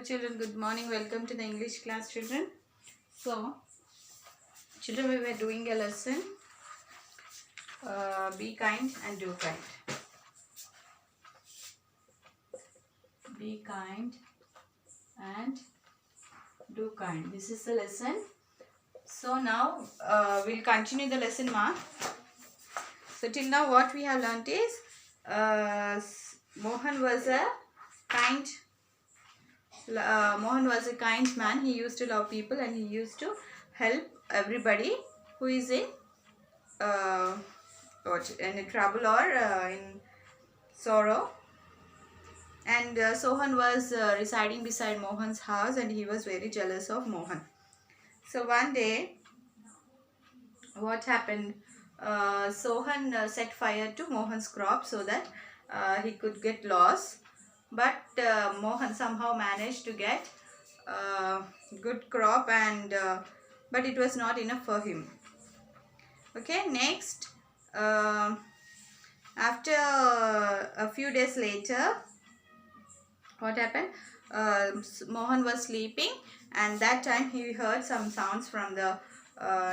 children, good morning. Welcome to the English class, children. So, children, we were doing a lesson. Be kind and do kind. Be kind and do kind. This is the lesson. So now we'll continue the lesson, ma. So till now what we have learnt is Mohan was a kind man. He used to love people and he used to help everybody who is in trouble or in sorrow. And Sohan was residing beside Mohan's house and he was very jealous of Mohan. So one day, what happened? Sohan set fire to Mohan's crop so that he could get loss. But Mohan somehow managed to get good crop, and but it was not enough for him. Okay, next, after a few days later, what happened? Mohan was sleeping, and that time he heard some sounds from the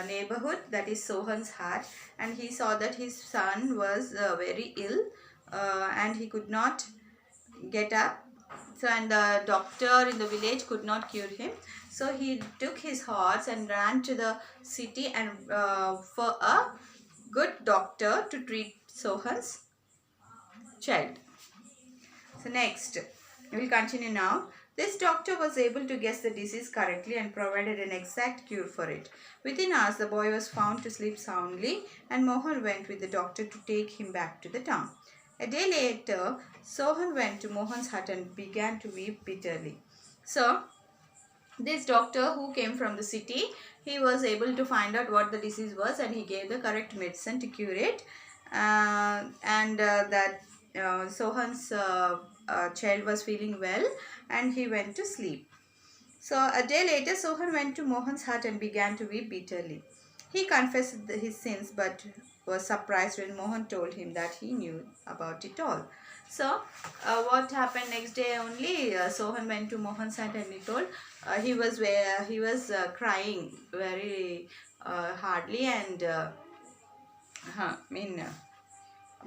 neighborhood, that is Sohan's hut, and he saw that his son was very ill and he could not get up. So, and the doctor in the village could not cure him. So he took his horse and ran to the city and for a good doctor to treat Sohan's child. So next, we will continue now. This doctor was able to guess the disease correctly and provided an exact cure for it. Within hours, the boy was found to sleep soundly, and Mohan went with the doctor to take him back to the town. A day later, Sohan went to Mohan's hut and began to weep bitterly. So, this doctor who came from the city, he was able to find out what the disease was and he gave the correct medicine to cure it. Sohan's child was feeling well and he went to sleep. So a day later, Sohan went to Mohan's hut and began to weep bitterly. He confessed his sins but was surprised when Mohan told him that he knew about it all. So what happened next day only, Sohan went to Mohan's hut and he told he was crying very hardly and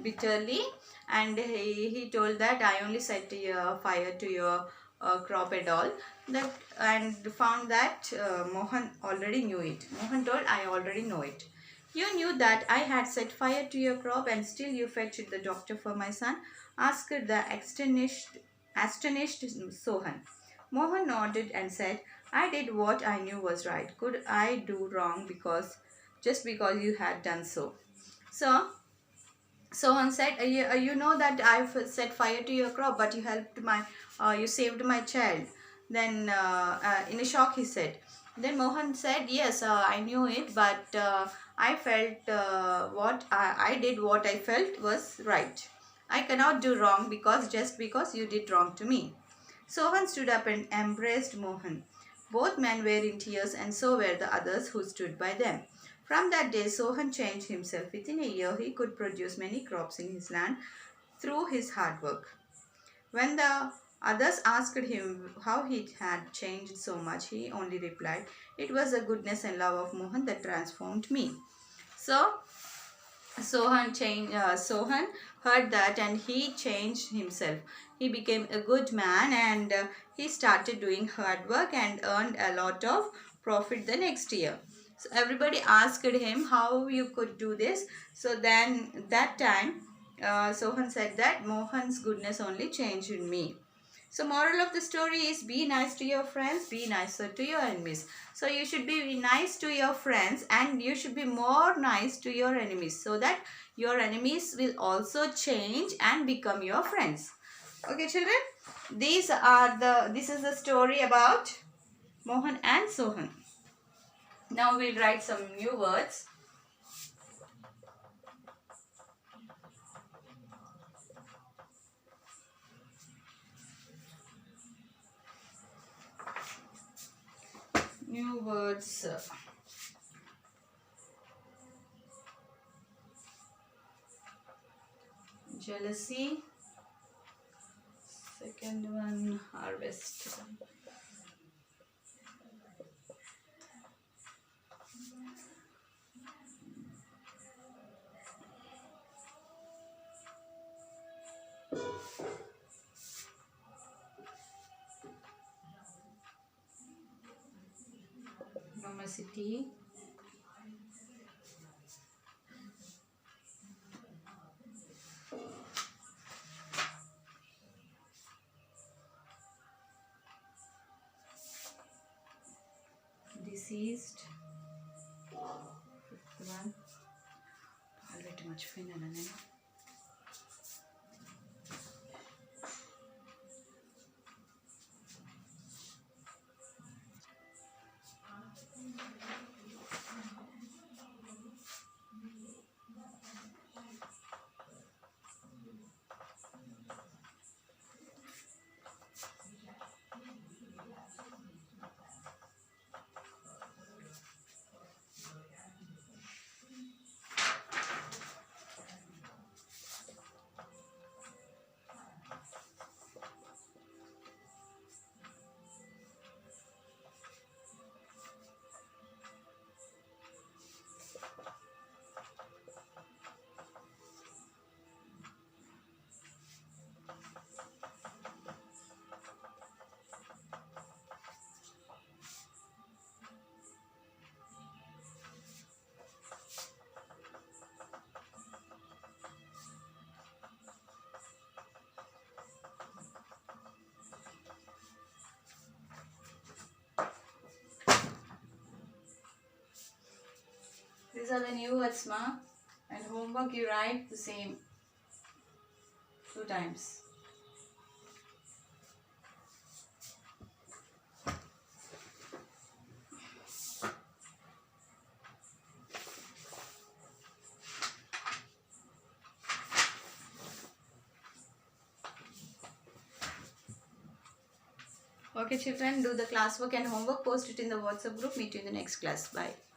bitterly, and he told that I only set fire to your crop and all that, and found that Mohan already knew it. Mohan told, I already know it. You knew that I had set fire to your crop and still you fetched the doctor for my son? Asked the astonished Sohan. Mohan nodded and said, I did what I knew was right. Could I do wrong just because you had done so? So Sohan said, you know that I've set fire to your crop, but you saved my child. Then in a shock he said. Then Mohan said, yes, I knew it, but I felt I did what I felt was right. I cannot do wrong just because you did wrong to me. Sohan stood up and embraced Mohan. Both men were in tears and so were the others who stood by them. From that day, Sohan changed himself. Within a year, he could produce many crops in his land through his hard work. When the others asked him how he had changed so much, he only replied, it was the goodness and love of Mohan that transformed me. So, Sohan heard that and he changed himself. He became a good man and he started doing hard work and earned a lot of profit the next year. So everybody asked him how you could do this. So then that time Sohan said that Mohan's goodness only changed me. So moral of the story is be nice to your friends, be nicer to your enemies. So you should be nice to your friends and you should be more nice to your enemies so that your enemies will also change and become your friends. Okay children, this is the story about Mohan and Sohan. Now we'll write some new words. New words. Jealousy. Second one, harvest. city. Deceased. Fifth one. Already much finer. These are the new words, ma. And homework you write the same 2 times. Okay children, do the classwork and homework, post it in the WhatsApp group. Meet you in the next class. Bye.